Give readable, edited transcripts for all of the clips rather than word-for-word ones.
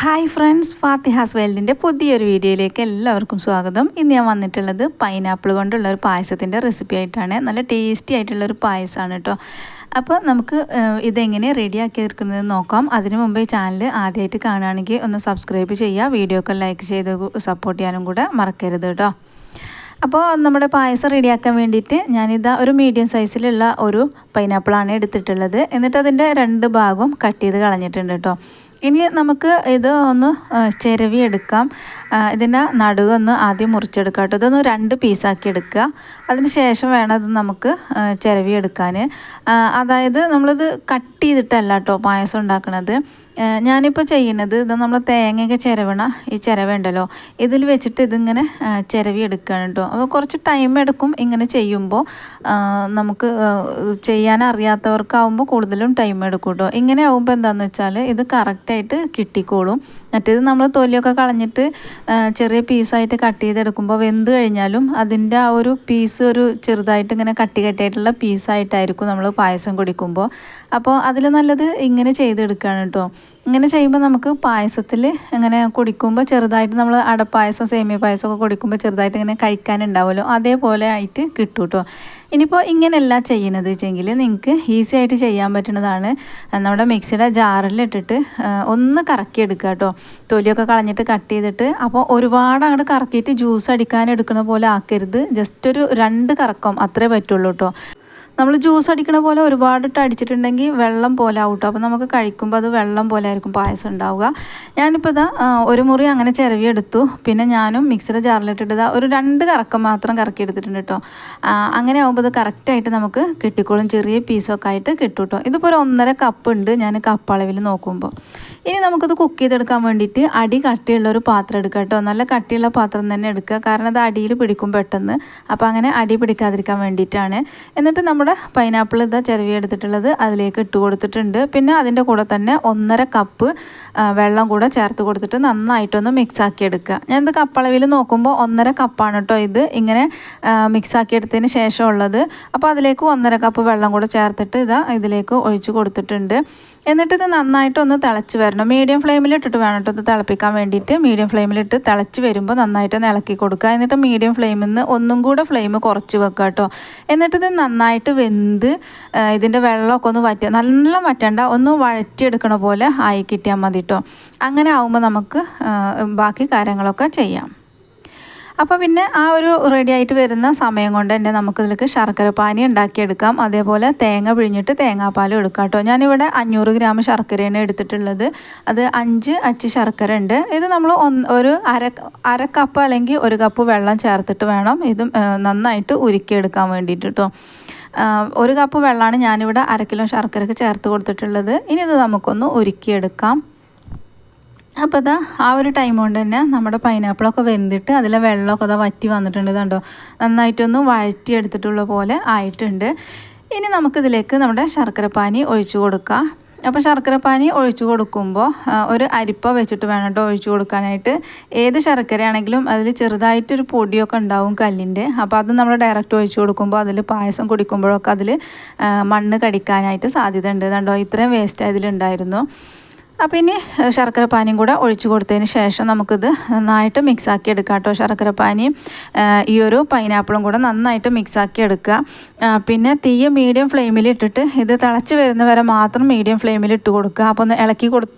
Hi friends, Fathiha's വേൾഡിൻ്റെ പുതിയൊരു വീഡിയോയിലേക്ക് എല്ലാവർക്കും സ്വാഗതം. ഇന്ന് ഞാൻ വന്നിട്ടുള്ളത് പൈനാപ്പിൾ കൊണ്ടുള്ള ഒരു പായസത്തിൻ്റെ റെസിപ്പി ആയിട്ടാണ്. നല്ല ടേസ്റ്റി ആയിട്ടുള്ളൊരു പായസമാണ് കേട്ടോ. അപ്പോൾ നമുക്ക് ഇതെങ്ങനെ റെഡിയാക്കി എടുക്കുന്നത് നോക്കാം. അതിനു മുമ്പ് ഈ ചാനൽ ആദ്യമായിട്ട് കാണുകയാണെങ്കിൽ ഒന്ന് സബ്സ്ക്രൈബ് ചെയ്യുക, വീഡിയോ ഒക്കെ ലൈക്ക് ചെയ്ത് സപ്പോർട്ട് ചെയ്യാനും കൂടെ മറക്കരുത് കേട്ടോ. അപ്പോൾ നമ്മുടെ പായസം റെഡിയാക്കാൻ വേണ്ടിയിട്ട് ഞാനിതാ ഒരു മീഡിയം സൈസിലുള്ള ഒരു പൈനാപ്പിളാണ് എടുത്തിട്ടുള്ളത്. എന്നിട്ട് അതിൻ്റെ രണ്ട് ഭാഗവും കട്ട് ചെയ്ത് കളഞ്ഞിട്ടുണ്ട് കേട്ടോ. ഇനി നമുക്ക് ഇത് ഒന്ന് ചിരവി എടുക്കാം. ഇതിൻ്റെ നടുകൊന്ന് ആദ്യം മുറിച്ചെടുക്കാം കേട്ടോ. ഇതൊന്ന് 2 പീസാക്കി എടുക്കുക. അതിന് ശേഷം വേണം ഇത് നമുക്ക് ചിരവി എടുക്കാൻ. അതായത് നമ്മളിത് കട്ട് ചെയ്തിട്ടല്ല കേട്ടോ പായസം ഉണ്ടാക്കുന്നത്. ഞാനിപ്പോൾ ചെയ്യുന്നത് ഇത് നമ്മൾ തേങ്ങയൊക്കെ ചിരവണ ഈ ചിരവ ഉണ്ടല്ലോ, ഇതിൽ വെച്ചിട്ട് ഇതിങ്ങനെ ചിരവി എടുക്കുകയാണ് കേട്ടോ. അപ്പോൾ കുറച്ച് ടൈം എടുക്കും ഇങ്ങനെ ചെയ്യുമ്പോൾ. നമുക്ക് ചെയ്യാൻ അറിയാത്തവർക്കാവുമ്പോൾ കൂടുതലും ടൈം എടുക്കും കേട്ടോ. ഇങ്ങനെ ആകുമ്പോൾ എന്താണെന്ന് വെച്ചാൽ ഇത് കറക്റ്റായിട്ട് കിട്ടിക്കോളും. മറ്റേത് നമ്മൾ തൊലിയൊക്കെ കളഞ്ഞിട്ട് ചെറിയ പീസായിട്ട് കട്ട് ചെയ്തെടുക്കുമ്പോൾ വെന്ത് കഴിഞ്ഞാലും അതിൻ്റെ ആ ഒരു പീസ് ഒരു ചെറുതായിട്ട് ഇങ്ങനെ കട്ടിയായിട്ടുള്ള പീസായിട്ടായിരിക്കും നമ്മൾ പായസം കുടിക്കുമ്പോൾ. അപ്പോൾ അതിൽ നല്ലത് ഇങ്ങനെ ചെയ്തെടുക്കുകയാണ് കേട്ടോ. ഇങ്ങനെ ചെയ്യുമ്പോൾ നമുക്ക് പായസത്തിൽ ഇങ്ങനെ കുടിക്കുമ്പോൾ ചെറുതായിട്ട് നമ്മൾ അടപ്പായസം സേമിയ പായസമൊക്കെ കുടിക്കുമ്പോൾ ചെറുതായിട്ട് ഇങ്ങനെ കഴിക്കാനുണ്ടാവുമല്ലോ, അതേപോലെ ആയിട്ട് കിട്ടും കേട്ടോ. ഇനിയിപ്പോൾ ഇങ്ങനെയല്ല ചെയ്യണത് വെച്ചെങ്കിൽ നിങ്ങൾക്ക് ഈസി ആയിട്ട് ചെയ്യാൻ പറ്റുന്നതാണ്. നമ്മുടെ മിക്സിയുടെ ജാറിലിട്ടിട്ട് ഒന്ന് കറക്കിയെടുക്കുക കേട്ടോ. തൊലിയൊക്കെ കളഞ്ഞിട്ട് കട്ട് ചെയ്തിട്ട്. അപ്പോൾ ഒരുപാട് അങ്ങോട്ട് കറക്കിയിട്ട് ജ്യൂസ് അടിക്കാൻ എടുക്കുന്ന പോലെ ആക്കരുത്. ജസ്റ്റ് ഒരു 2 കറക്കം അത്രേ പറ്റുള്ളൂ കേട്ടോ. നമ്മൾ ജ്യൂസ് അടിക്കണ പോലെ ഒരുപാടിട്ട് അടിച്ചിട്ടുണ്ടെങ്കിൽ വെള്ളം പോലെ ആവും കേട്ടോ. അപ്പോൾ നമുക്ക് കഴിക്കുമ്പോൾ അത് വെള്ളം പോലെ ആയിരിക്കും പായസം ഉണ്ടാവുക. ഞാനിപ്പോൾ ഇതാ ഒരു മുറി അങ്ങനെ ചിരവി എടുത്തു. പിന്നെ ഞാനും മിക്സിയുടെ ജാറിലിട്ടിട്ട് ഇതാ ഒരു 2 കറക്കം മാത്രം കറക്കി എടുത്തിട്ടുണ്ട് കേട്ടോ. അങ്ങനെ ആകുമ്പോൾ ഇത് കറക്റ്റായിട്ട് നമുക്ക് കിട്ടിക്കോളും. ചെറിയ പീസൊക്കെ ആയിട്ട് കിട്ടും കേട്ടോ. ഇതിപ്പോൾ ഒരു 1.5 കപ്പ് ഉണ്ട് ഞാൻ കപ്പ് അളവിൽ നോക്കുമ്പോൾ. ഇനി നമുക്കിത് കുക്ക് ചെയ്തെടുക്കാൻ വേണ്ടിയിട്ട് അടി കട്ടിയുള്ള ഒരു പാത്രം എടുക്കുക കേട്ടോ. നല്ല കട്ടിയുള്ള പാത്രം തന്നെ എടുക്കുക, കാരണം അത് അടിയിൽ പിടിക്കും പെട്ടെന്ന്. അപ്പോൾ അങ്ങനെ അടി പിടിക്കാതിരിക്കാൻ വേണ്ടിയിട്ടാണ്. എന്നിട്ട് നമ്മുടെ പൈനാപ്പിൾ ഇതാ ചിരവി എടുത്തിട്ടുള്ളത് അതിലേക്ക് ഇട്ട് കൊടുത്തിട്ടുണ്ട്. പിന്നെ അതിൻ്റെ കൂടെ തന്നെ 1.5 കപ്പ് വെള്ളം കൂടെ ചേർത്ത് കൊടുത്തിട്ട് നന്നായിട്ടൊന്ന് മിക്സാക്കി എടുക്കുക. ഞാനിത് കപ്പളവിൽ നോക്കുമ്പോൾ 1.5 കപ്പാണ് കേട്ടോ ഇത് ഇങ്ങനെ മിക്സാക്കി എടുത്തതിന് ശേഷം ഉള്ളത്. അപ്പോൾ അതിലേക്ക് 1.5 കപ്പ് വെള്ളം കൂടെ ചേർത്തിട്ട് ഇതിലേക്ക് ഒഴിച്ച് കൊടുത്തിട്ടുണ്ട്. എന്നിട്ട് ഇത് നന്നായിട്ടൊന്ന് തിളച്ച് വരണം. മീഡിയം ഫ്ലെയിമിലിട്ടിട്ട് വേണം കേട്ടോ ഇത് തിളപ്പിക്കാൻ വേണ്ടിയിട്ട്. മീഡിയം ഫ്ലെയിമിലിട്ട് തിളച്ച് വരുമ്പോൾ നന്നായിട്ടൊന്ന് ഇളക്കി കൊടുക്കുക. എന്നിട്ട് മീഡിയം ഫ്ലെയിമിൽ നിന്ന് ഒന്നും കൂടെ ഫ്ലെയിം കുറച്ച് വെക്കുക കേട്ടോ. എന്നിട്ടിത് നന്നായിട്ട് വെന്ത് ഇതിൻ്റെ വെള്ളമൊക്കെ ഒന്ന് നല്ല വറ്റണ്ട, ഒന്ന് വഴറ്റിയെടുക്കണ പോലെ ആയി കിട്ടിയാൽ മതി കേട്ടോ. അങ്ങനെ ആകുമ്പോൾ നമുക്ക് ബാക്കി കാര്യങ്ങളൊക്കെ ചെയ്യാം. അപ്പോൾ പിന്നെ ആ ഒരു റെഡി ആയിട്ട് വരുന്ന സമയം കൊണ്ട് തന്നെ നമുക്കിതിലേക്ക് ശർക്കര പാനി ഉണ്ടാക്കിയെടുക്കാം. അതേപോലെ തേങ്ങ പിഴിഞ്ഞിട്ട് തേങ്ങാപ്പാലും എടുക്കാം കേട്ടോ. ഞാനിവിടെ 500 ഗ്രാം ശർക്കരയാണ് എടുത്തിട്ടുള്ളത്. അത് 5 അച്ച് ശർക്കര ഉണ്ട്. ഇത് നമ്മൾ ഒരു അര കപ്പ് അല്ലെങ്കിൽ 1 കപ്പ് വെള്ളം ചേർത്തിട്ട് വേണം ഇത് നന്നായിട്ട് ഉരുക്കിയെടുക്കാൻ വേണ്ടിയിട്ട് കേട്ടോ. 1 കപ്പ് വെള്ളമാണ് ഞാനിവിടെ 1 കിലോ ശർക്കരക്ക് ചേർത്ത് കൊടുത്തിട്ടുള്ളത്. ഇനി ഇത് നമുക്കൊന്ന് ഉരുക്കിയെടുക്കാം. അപ്പോൾ ഇതാ ആ ഒരു ടൈം കൊണ്ട് തന്നെ നമ്മുടെ പൈനാപ്പിളൊക്കെ വെന്തിട്ട് അതിലെ വെള്ളമൊക്കെ വറ്റി വന്നിട്ടുണ്ട്. കണ്ടോ, നന്നായിട്ടൊന്ന് വഴറ്റിയെടുത്തിട്ടുള്ള പോലെ ആയിട്ടുണ്ട്. ഇനി നമുക്കിതിലേക്ക് നമ്മുടെ ശർക്കരപ്പാനി ഒഴിച്ചു കൊടുക്കാം. അപ്പോൾ ശർക്കരപ്പാനി ഒഴിച്ചു കൊടുക്കുമ്പോൾ ഒരു അരിപ്പ വെച്ചിട്ട് വേണം കേട്ടോ ഒഴിച്ചു കൊടുക്കാനായിട്ട്. ഏത് ശർക്കരയാണെങ്കിലും അതിൽ ചെറുതായിട്ടൊരു പൊടിയൊക്കെ ഉണ്ടാവും കല്ലിൻ്റെ. അപ്പോൾ അത് നമ്മൾ ഡയറക്റ്റ് ഒഴിച്ചു കൊടുക്കുമ്പോൾ അതിൽ പായസം കുടിക്കുമ്പോഴൊക്കെ അതിൽ മണ്ണ് കടിക്കാനായിട്ട് സാധ്യത ഉണ്ട്. കണ്ടോ, ഇത്രയും വേസ്റ്റ് അതിലുണ്ടായിരുന്നു. അപ്പോൾ ഇനി ശർക്കരപ്പാനിയും കൂടെ ഒഴിച്ചു കൊടുത്തതിന് ശേഷം നമുക്കിത് നന്നായിട്ട് മിക്സാക്കി എടുക്കാം കേട്ടോ. ശർക്കരപ്പാനിയും ഈ ഒരു പൈനാപ്പിളും കൂടെ നന്നായിട്ട് മിക്സാക്കി എടുക്കുക. പിന്നെ തീ മീഡിയം ഫ്ലെയിമിൽ ഇട്ടിട്ട് ഇത് തിളച്ച് വരുന്ന വരെ മാത്രം മീഡിയം ഫ്ലെയിമിൽ ഇട്ട് കൊടുക്കുക. അപ്പോൾ ഒന്ന് ഇളക്കി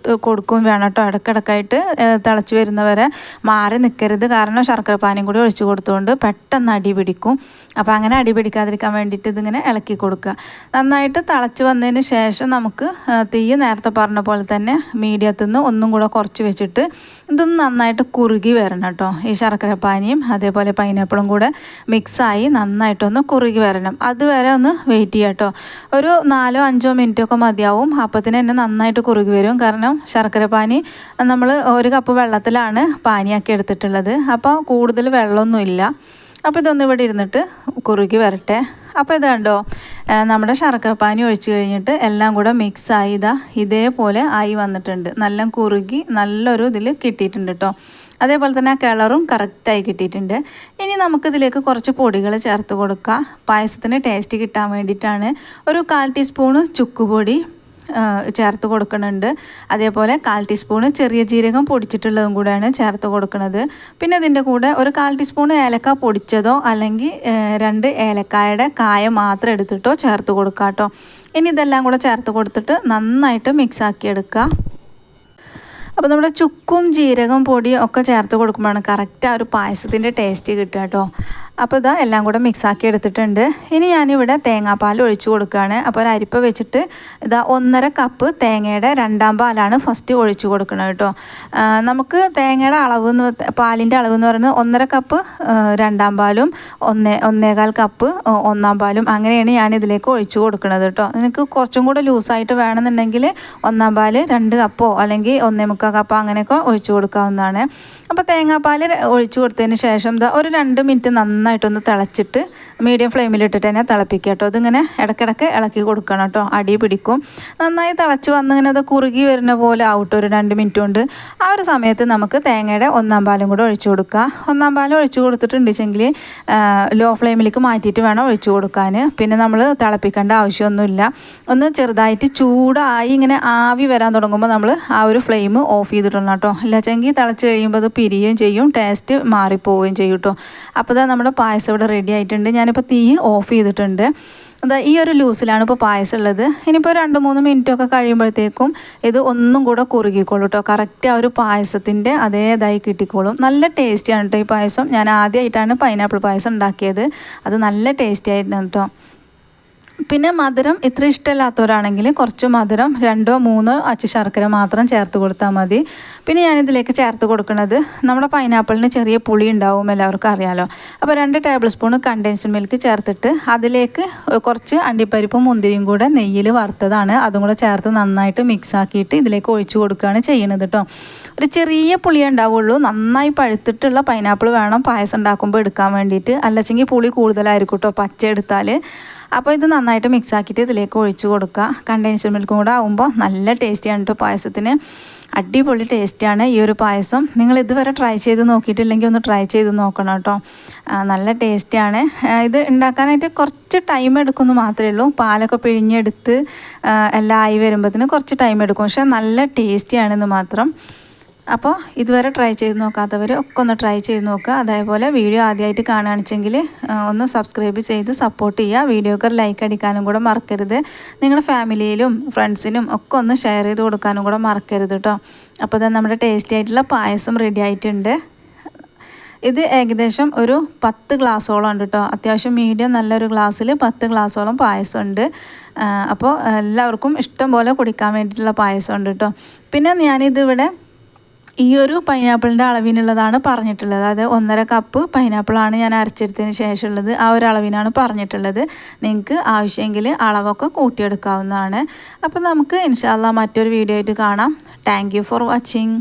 കൊടുക്കും വേണം കേട്ടോ. ഇടയ്ക്കിടയ്ക്കായിട്ട് തിളച്ച് വരുന്നവരെ മാറി നിൽക്കരുത്, കാരണം ശർക്കരപ്പാനിയും കൂടി ഒഴിച്ചു കൊടുത്തുകൊണ്ട് പെട്ടെന്ന് അടി പിടിക്കും. അപ്പോൾ അങ്ങനെ അടി പിടിക്കാതിരിക്കാൻ വേണ്ടിയിട്ട് ഇതിങ്ങനെ ഇളക്കി കൊടുക്കുക. നന്നായിട്ട് തിളച്ച് വന്നതിന് ശേഷം നമുക്ക് തീ നേരത്തെ പറഞ്ഞ പോലെ തന്നെ മീഡിയത്തിൽ നിന്ന് ഒന്നും കൂടെ കുറച്ച് വെച്ചിട്ട് ഇതൊന്ന് നന്നായിട്ട് കുറുകി വരണം കേട്ടോ. ഈ ശർക്കരപ്പാനിയും അതേപോലെ പൈനാപ്പിളും കൂടെ മിക്സായി നന്നായിട്ടൊന്ന് കുറുകി വരണം. അതുവരെ ഒന്ന് വെയിറ്റ് ചെയ്യാം കേട്ടോ. ഒരു 4-5 മിനിറ്റൊക്കെ മതിയാവും. അപ്പത്തിന് തന്നെ നന്നായിട്ട് കുറുകി വരും. കാരണം ശർക്കരപ്പാനി നമ്മൾ 1 കപ്പ് വെള്ളത്തിലാണ് പാനിയാക്കി എടുത്തിട്ടുള്ളത്. അപ്പോൾ കൂടുതൽ വെള്ളമൊന്നുമില്ല. അപ്പോൾ ഇതൊന്നും ഇവിടെ ഇരുന്നിട്ട് കുറുകി വരട്ടെ. അപ്പോൾ ഇത് കണ്ടോ, നമ്മുടെ ശർക്കരപ്പാനി ഒഴിച്ച് കഴിഞ്ഞിട്ട് എല്ലാം കൂടെ മിക്സായി ഇതേപോലെ ആയി വന്നിട്ടുണ്ട്. നല്ല കുറുകി നല്ലൊരു ഇതിൽ കിട്ടിയിട്ടുണ്ട് കേട്ടോ. അതേപോലെ തന്നെ കളറും കറക്റ്റായി കിട്ടിയിട്ടുണ്ട്. ഇനി നമുക്കിതിലേക്ക് കുറച്ച് പൊടികൾ ചേർത്ത് കൊടുക്കാം. പായസത്തിന് ടേസ്റ്റ് കിട്ടാൻ വേണ്ടിയിട്ടാണ്. ഒരു 1/4 ടീസ്പൂണ് ചുക്കുപൊടി, ചേർത്ത് കൊടുക്കുന്നുണ്ട്. അതേപോലെ 1/4 ടീസ്പൂൺ ചെറിയ ജീരകം പൊടിച്ചിട്ടുള്ളതും കൂടെയാണ് ചേർത്ത് കൊടുക്കുന്നത്. പിന്നെ ഇതിൻ്റെ കൂടെ ഒരു 1/4 ടീസ്പൂൺ ഏലക്ക പൊടിച്ചതോ അല്ലെങ്കിൽ 2 ഏലക്കായുടെ കായ മാത്രം എടുത്തിട്ടോ ചേർത്ത് കൊടുക്കാം കേട്ടോ. ഇനി ഇതെല്ലാം കൂടെ ചേർത്ത് കൊടുത്തിട്ട് നന്നായിട്ട് മിക്സ് ആക്കി എടുക്കുക. അപ്പോൾ നമ്മുടെ ചുക്കും ജീരകം പൊടിയും ഒക്കെ ചേർത്ത് കൊടുക്കുമ്പോഴാണ് കറക്റ്റ് ആ ഒരു പായസത്തിൻ്റെ ടേസ്റ്റ് കിട്ടുക കേട്ടോ. അപ്പോൾ ഇതാ എല്ലാം കൂടെ മിക്സാക്കി എടുത്തിട്ടുണ്ട്. ഇനി ഞാനിവിടെ തേങ്ങാപ്പാൽ ഒഴിച്ചു കൊടുക്കുകയാണ്. അപ്പോൾ ഒരു അരിപ്പ വെച്ചിട്ട് ഇതാ 1.5 കപ്പ് തേങ്ങയുടെ 2ാം പാലാണ് ഫസ്റ്റ് ഒഴിച്ചു കൊടുക്കുന്നത് കേട്ടോ. നമുക്ക് തേങ്ങയുടെ അളവ് പാലിൻ്റെ അളവ് എന്ന് പറയുന്നത് 1.5 കപ്പ് 2ാം പാലും 1.25 കപ്പ് 1ാം പാലും അങ്ങനെയാണ് ഞാനിതിലേക്ക് ഒഴിച്ചു കൊടുക്കുന്നത് കേട്ടോ. നിങ്ങൾക്ക് കുറച്ചും കൂടെ ലൂസായിട്ട് വേണമെന്നുണ്ടെങ്കിൽ 1ാം പാൽ 2 കപ്പോ അല്ലെങ്കിൽ 1.25 കപ്പോ അങ്ങനെയൊക്കെ ഒഴിച്ചു കൊടുക്കാവുന്നതാണ്. അപ്പോൾ തേങ്ങാപ്പാൽ ഒഴിച്ചു കൊടുത്തതിന് ശേഷം ഒരു 2 മിനിറ്റ് നന്നായിട്ടൊന്ന് തിളച്ചിട്ട് മീഡിയം ഫ്ലെയിമിലിട്ടിട്ട് തന്നെ തിളപ്പിക്കുക കേട്ടോ. ഇതിങ്ങനെ ഇടയ്ക്കിടയ്ക്ക് ഇളക്കി കൊടുക്കണം കേട്ടോ, അടി പിടിക്കും. നന്നായി തിളച്ച് വന്നിങ്ങനെ അത് കുറുകി വരുന്ന പോലെ ആവട്ടെ ഒരു 2 മിനിറ്റ് കൊണ്ട്. ആ ഒരു സമയത്ത് നമുക്ക് തേങ്ങയുടെ 1ാം പാലും കൂടെ ഒഴിച്ചു കൊടുക്കുക. 1ാം പാലും ഒഴിച്ചു കൊടുത്തിട്ടുണ്ടെങ്കിൽ ലോ ഫ്ലെയിമിലേക്ക് മാറ്റിയിട്ട് വേണം ഒഴിച്ചു കൊടുക്കാൻ. പിന്നെ നമ്മൾ തിളപ്പിക്കേണ്ട ആവശ്യമൊന്നുമില്ല. ഒന്ന് ചെറുതായിട്ട് ചൂടായി ഇങ്ങനെ ആവി വരാൻ തുടങ്ങുമ്പോൾ നമ്മൾ ആ ഒരു ഫ്ലെയിം ഓഫ് ചെയ്തിടണം കേട്ടോ. ഇല്ലെങ്കിൽ തിളച്ച് കഴിയുമ്പോൾ അത് പിരിയുകയും ചെയ്യും, ടേസ്റ്റ് മാറിപ്പോവുകയും ചെയ്യും കേട്ടോ. അപ്പോൾ ഇതാ നമ്മുടെ പായസം ഇവിടെ റെഡി ആയിട്ടുണ്ട്. ഞാനിപ്പോൾ തീ ഓഫ് ചെയ്തിട്ടുണ്ട്. അതാ ഈ ഒരു ലൂസിലാണ് ഇപ്പോൾ പായസം ഉള്ളത്. ഇനിയിപ്പോൾ 2-3 മിനിറ്റൊക്കെ കഴിയുമ്പോഴത്തേക്കും ഇത് ഒന്നും കൂടെ കുറുകിക്കോളൂ കേട്ടോ. കറക്റ്റ് ആ ഒരു പായസത്തിൻ്റെ അതേതായി കിട്ടിക്കോളും. നല്ല ടേസ്റ്റിയാണ് കേട്ടോ ഈ പായസം. ഞാൻ ആദ്യമായിട്ടാണ് പൈനാപ്പിൾ പായസം ഉണ്ടാക്കിയത്. അത് നല്ല ടേസ്റ്റി ആയിരുന്നു കേട്ടോ. പിന്നെ മധുരം ഇത്ര ഇഷ്ടമില്ലാത്തവരാണെങ്കിൽ കുറച്ച് മധുരം 2-3 അച്ച് ശർക്കര മാത്രം ചേർത്ത് കൊടുത്താൽ മതി. പിന്നെ ഞാനിതിലേക്ക് ചേർത്ത് കൊടുക്കുന്നത് നമ്മുടെ പൈനാപ്പിളിന് ചെറിയ പുളി ഉണ്ടാവും, എല്ലാവർക്കും അറിയാമല്ലോ. അപ്പോൾ 2 ടേബിൾ സ്പൂൺ കണ്ടൻസ്ഡ് മിൽക്ക് ചേർത്തിട്ട് അതിലേക്ക് കുറച്ച് അണ്ടിപ്പരിപ്പും മുന്തിരിയും കൂടെ നെയ്യിൽ വറുത്തതാണ്, അതും കൂടെ ചേർത്ത് നന്നായിട്ട് മിക്സ് ആക്കിയിട്ട് ഇതിലേക്ക് ഒഴിച്ചു കൊടുക്കുകയാണ് ചെയ്യുന്നത് കേട്ടോ. ഒരു ചെറിയ പുളിയേ ഉണ്ടാവുള്ളൂ. നന്നായി പഴുത്തിട്ടുള്ള പൈനാപ്പിൾ വേണം പായസം ഉണ്ടാക്കുമ്പോൾ എടുക്കാൻ വേണ്ടിയിട്ട്, അല്ലെച്ചെങ്കിൽ പുളി കൂടുതലായിരിക്കും കേട്ടോ പച്ച എടുത്താൽ. അപ്പോൾ ഇത് നന്നായിട്ട് മിക്സ് ആക്കിയിട്ട് ഇതിലേക്ക് ഒഴിച്ചു കൊടുക്കുക. കണ്ടൻസ്ഡ് മിൽക്കും കൂടെ ആകുമ്പോൾ നല്ല ടേസ്റ്റിയാണ് കേട്ടോ പായസത്തിന്. അടിപൊളി ടേസ്റ്റിയാണ് ഈ ഒരു പായസം. നിങ്ങൾ ഇതുവരെ ട്രൈ ചെയ്ത് നോക്കിയിട്ടില്ലെങ്കിൽ ഒന്ന് ട്രൈ ചെയ്ത് നോക്കണം കേട്ടോ. നല്ല ടേസ്റ്റിയാണ്. ഇത് ഉണ്ടാക്കാനായിട്ട് കുറച്ച് ടൈം എടുക്കുമെന്ന് മാത്രമേ ഉള്ളൂ. പാലൊക്കെ പിഴിഞ്ഞെടുത്ത് എല്ലാം ആയി വരുമ്പോഴത്തേന് കുറച്ച് ടൈം എടുക്കും, പക്ഷേ നല്ല ടേസ്റ്റിയാണെന്ന് മാത്രം. അപ്പോൾ ഇതുവരെ ട്രൈ ചെയ്ത് നോക്കാത്തവർ ഒക്കെ ഒന്ന് ട്രൈ ചെയ്ത് നോക്കുക. അതേപോലെ വീഡിയോ ആദ്യമായിട്ട് കാണുകയാണെന്നുവെച്ചെങ്കിൽ ഒന്ന് സബ്സ്ക്രൈബ് ചെയ്ത് സപ്പോർട്ട് ചെയ്യുക. വീഡിയോക്ക് ലൈക്ക് അടിക്കാനും കൂടെ മറക്കരുത്. നിങ്ങളുടെ ഫാമിലിയിലും ഫ്രണ്ട്സിനും ഒക്കെ ഒന്ന് ഷെയർ ചെയ്ത് കൊടുക്കാനും കൂടെ മറക്കരുത് കേട്ടോ. അപ്പോൾ ഇത് നമ്മുടെ ടേസ്റ്റി ആയിട്ടുള്ള പായസം റെഡി ആയിട്ടുണ്ട്. ഇത് ഏകദേശം ഒരു 10 ഗ്ലാസ്സോളം ഉണ്ട് കേട്ടോ. അത്യാവശ്യം മീഡിയം നല്ലൊരു ഗ്ലാസ്സിൽ 10 ഗ്ലാസ്സോളം പായസം ഉണ്ട്. അപ്പോൾ എല്ലാവർക്കും ഇഷ്ടം പോലെ കുടിക്കാൻ വേണ്ടിയിട്ടുള്ള പായസം ഉണ്ട് കേട്ടോ. പിന്നെ ഞാനിതിവിടെ ഈ ഒരു പൈനാപ്പിളിൻ്റെ അളവിനുള്ളതാണ് പറഞ്ഞിട്ടുള്ളത്. അതായത് 1.5 കപ്പ് പൈനാപ്പിളാണ് ഞാൻ അരച്ചെടുത്തതിന് ശേഷമുള്ളത്. ആ ഒരു അളവിനാണ് പറഞ്ഞിട്ടുള്ളത്. നിങ്ങൾക്ക് ആവശ്യമെങ്കിൽ അളവൊക്കെ കൂട്ടിയെടുക്കാവുന്നതാണ്. അപ്പോൾ നമുക്ക് ഇൻഷാ അല്ലാഹ് മറ്റൊരു വീഡിയോ ആയിട്ട് കാണാം. Thank you for watching.